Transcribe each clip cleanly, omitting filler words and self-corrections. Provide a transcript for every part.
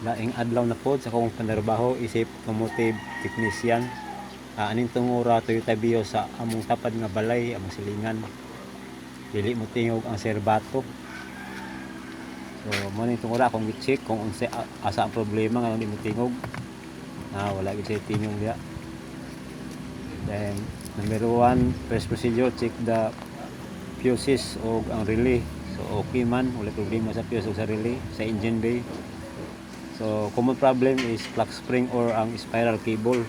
Laing adlaw na pod sa akong panarbaho isip automotive technician. Aning tungura Toyota Vios sa among tapad nga balay, among silingan. Dili mo tingog ang serbato. So mo ning tungura akong gi-check kung asa ang problema nga hindi mo tingog. Wala gid siya tingog diha. Then number 1, first procedure, check the fuses o ang relay. So okay man, wala problema sa fuse o sa relay, sa engine bay. So common problem is plug spring or ang spiral cable.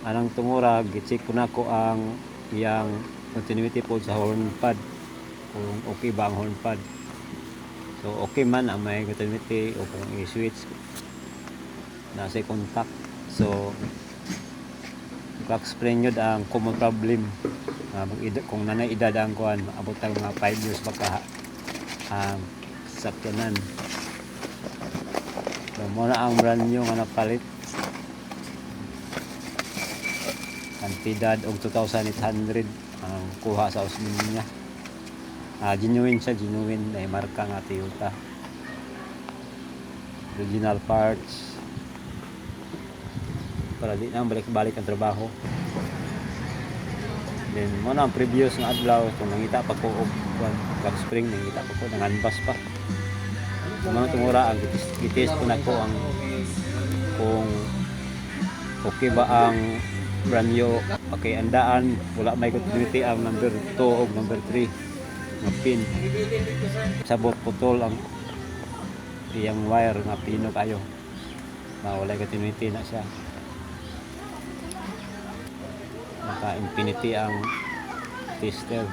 Anang tungura gi-check ko nako ang iyang continuity po sa horn pad, kung okay ba ang horn pad. So okay man ang may continuity o kung i-switch nasa contact. So plug spring yun ang common problem. Kung nanay edad ang kuhan, abot ang mga 5 years baka ang sakyanan. So muna ang brand new nga napalit, kantidad og 2,800 ang kuha sa usmin niya. Genuine siya, genuine na marka nga Toyota, original parts para di na balik-balik ang trabaho. Then muna ang previous nga adlaw, kung nangita pa ko og plug spring, nangita pa ko nanganbas pa. Mga tungura ang gitis ko nako ang kung okay ba ang brand new. Okay, andaan wala may continuity ang number 2 o number 3 nga pin. Sabot putol ang iyang wire nga pino kayo. Wala continuity na siya. Naka infinity ang tester.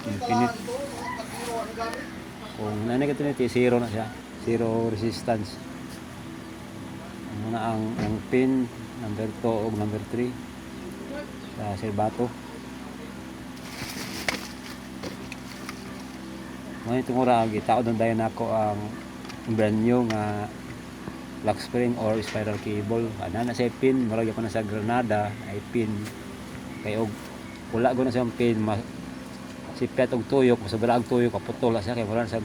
Infinite. Kung nanay continuity, zero na siya. Zero resistance. Muna ang pin number 2 o number 3 sa serbato. Ngayon tungura gitao doon dayon nako ang brand new nga plug spring or spiral cable. Ana na sa pin, murag ako na sa Granada ay pin kay og wala ko na sa pin sipyat og tuyok, sobra ang tuyok kaputol sa kay wala sa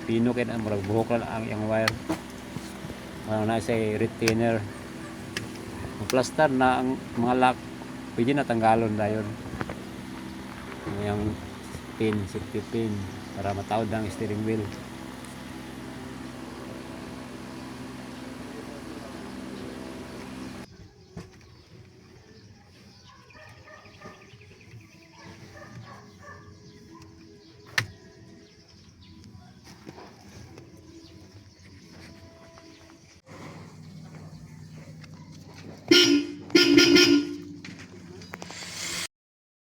pino kay murag buhok lang ang iyang wire. Na sa retainer. Plaster na ang mga lock, pwede na tanggalon dayon. Yung pin, safety pin para matawad ang steering wheel.